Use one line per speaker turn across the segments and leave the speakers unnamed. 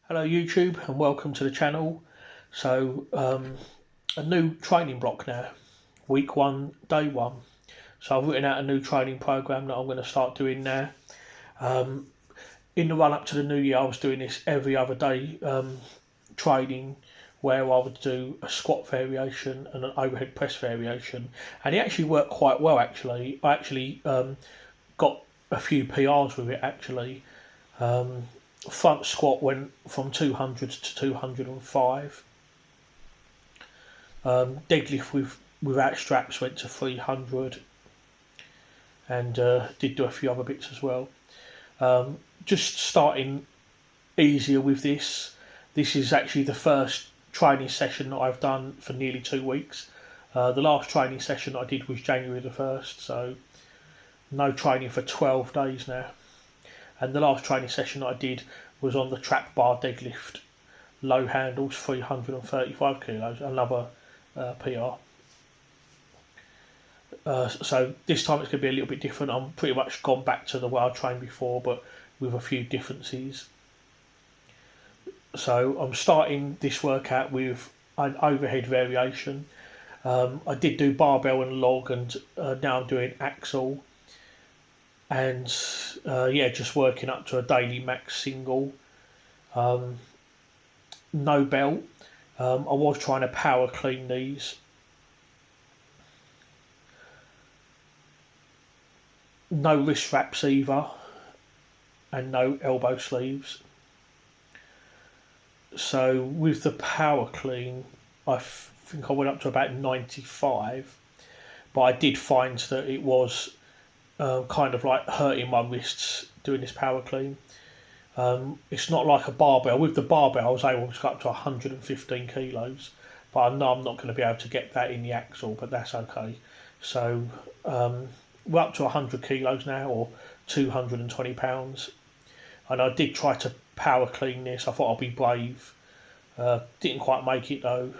Hello YouTube and welcome to the channel. A new training block now, week one, day one. So I've written out a new training program that I'm going to start doing now. Um, in the run up to the new year, I was doing this every other day training where I would do a squat variation and an overhead press variation, and it actually worked quite well. I actually got a few PRs with it actually. Um, Front squat went from 200 to 205. Deadlift without straps went to 300, and did do a few other bits as well. Just starting easier with this. This is actually the first training session that I've done for nearly 2 weeks. The last training session I did was January the 1st, so no training for 12 days now. And the last training session I did was on the trap bar deadlift, low handles, 335 kilos, another PR. So this time it's going to be a little bit different. I'm pretty much gone back to the way I trained before, but with a few differences. So I'm starting this workout with an overhead variation. I did do barbell and log, and now I'm doing axle. And just working up to a daily max single. No belt. I was trying to power clean these. No wrist wraps either, and no elbow sleeves. So with the power clean, I think I went up to about 95, but I did find that it was kind of like hurting my wrists doing this power clean. It's not like a barbell. With the barbell I was able to go up to 115 kilos, but I know I'm not going to be able to get that in the axle, but that's okay. So we're up to 100 kilos now, or 220 pounds, and I did try to power clean this. I thought I'd be brave. Didn't quite make it though.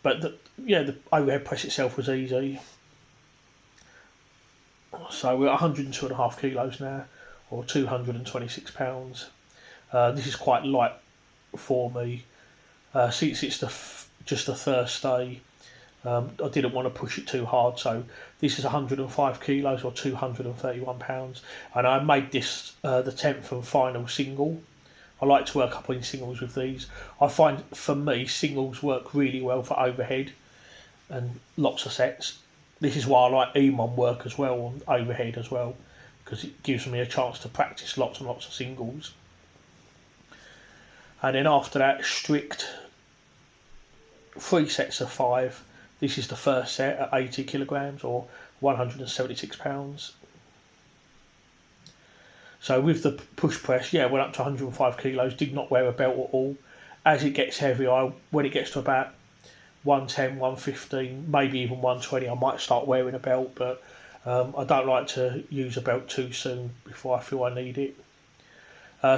But the overhead press itself was easy. So we're at 102.5 kilos now, or 226 pounds. This is quite light for me, since it's just the first day. I didn't want to push it too hard, so this is 105 kilos or 231 pounds, and I made this the 10th and final single. I like to work up in singles with these. I find for me singles work really well for overhead and lots of sets. This is why I like EMOM work as well on overhead as well, because it gives me a chance to practice lots and lots of singles. And then after that, strict 3 sets of 5. This is the first set at 80 kilograms or 176 pounds. So with the push press, went up to 105 kilos, did not wear a belt at all. As it gets heavier, when it gets to about 110, 115, maybe even 120, I might start wearing a belt, but I don't like to use a belt too soon before I feel I need it.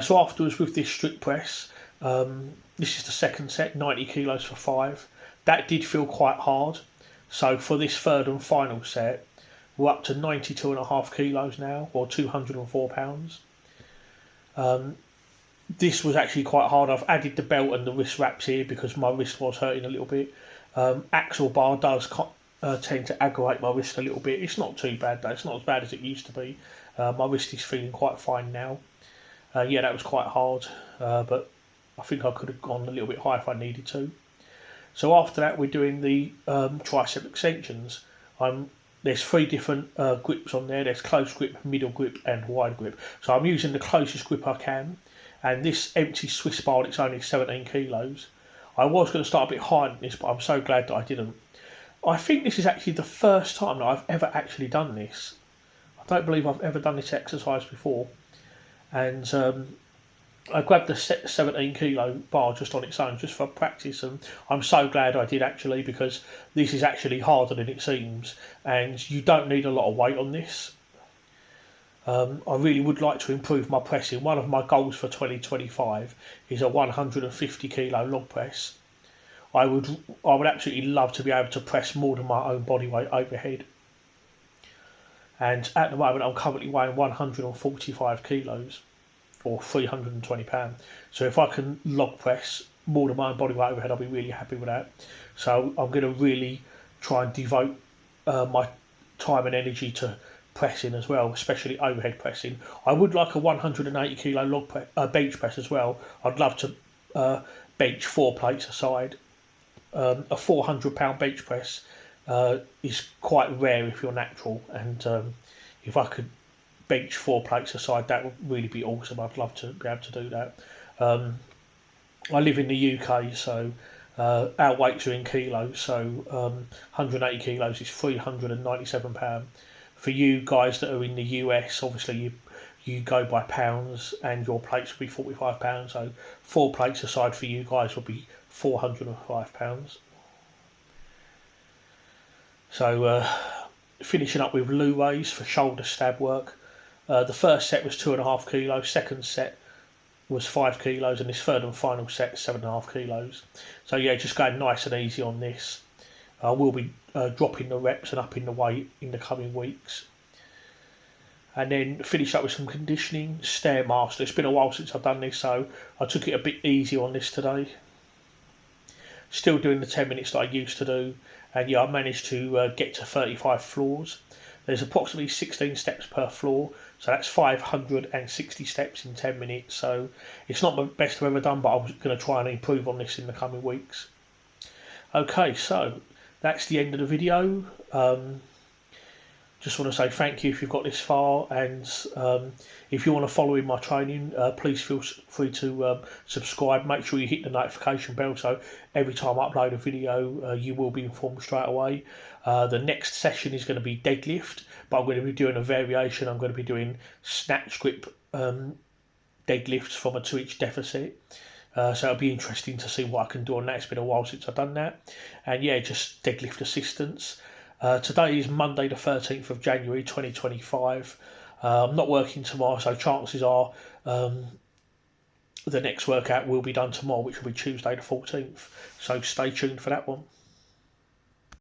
So afterwards, with this strict press, this is the second set, 90 kilos for 5. That did feel quite hard. So for this third and final set, we're up to 92.5 kilos now, or 204 pounds. This was actually quite hard. I've added the belt and the wrist wraps here because my wrist was hurting a little bit. Axle bar does tend to aggravate my wrist a little bit. It's not too bad though. It's not as bad as it used to be. My wrist is feeling quite fine now. That was quite hard, but I think I could have gone a little bit higher if I needed to. So after that, we're doing the tricep extensions. There's 3 different grips on there. There's close grip, middle grip, and wide grip. So I'm using the closest grip I can. And this empty Swiss bar, it's only 17 kilos. I was going to start a bit higher than this, but I'm so glad that I didn't. I think this is actually the first time that I've ever actually done this. I don't believe I've ever done this exercise before. And I grabbed the 17 kilo bar just on its own, just for practice, and I'm so glad I did actually, because this is actually harder than it seems, and you don't need a lot of weight on this. I really would like to improve my pressing. One of my goals for 2025 is a 150 kilo log press. I would absolutely love to be able to press more than my own body weight overhead. And at the moment I'm currently weighing 145 kilos. or £320. So if I can log press more than my own body weight overhead, I'll be really happy with that. So I'm going to really try and devote my time and energy to pressing as well, especially overhead pressing. I would like a 180 kilo bench press as well. I'd love to bench 4 plates aside. A 400 pound bench press is quite rare if you're natural, and if I could bench 4 plates aside, that would really be awesome. I'd love to be able to do that. I live in the UK, so our weights are in kilos, so 180 kilos is £397. For you guys that are in the US, obviously you go by pounds, and your plates will be £45. So 4 plates aside for you guys will be £405. So finishing up with louets for shoulder stab work. The first set was 2.5 kilos, second set was 5 kilos, and this third and final set 7.5 kilos. So yeah, just going nice and easy on this. I will be dropping the reps and upping the weight in the coming weeks. And then finish up with some conditioning. Stair Master. It's been a while since I've done this, so I took it a bit easy on this today. Still doing the 10 minutes that I used to do, and yeah, I managed to get to 35 floors. There's approximately 16 steps per floor, so that's 560 steps in 10 minutes. So it's not the best I've ever done, but I'm going to try and improve on this in the coming weeks. Okay, so that's the end of the video. Just want to say thank you if you've got this far, and if you want to follow in my training, please feel free to subscribe. Make sure you hit the notification bell, so every time I upload a video you will be informed straight away. The next session is going to be deadlift, but I'm going to be doing a variation. I'm going to be doing snatch grip deadlifts from a 2-inch deficit. So it'll be interesting to see what I can do on that. It's been a while since I've done that. And yeah, just deadlift assistance. Today is Monday the 13th of January 2025. I'm not working tomorrow, so chances are the next workout will be done tomorrow, which will be Tuesday the 14th. So stay tuned for that one.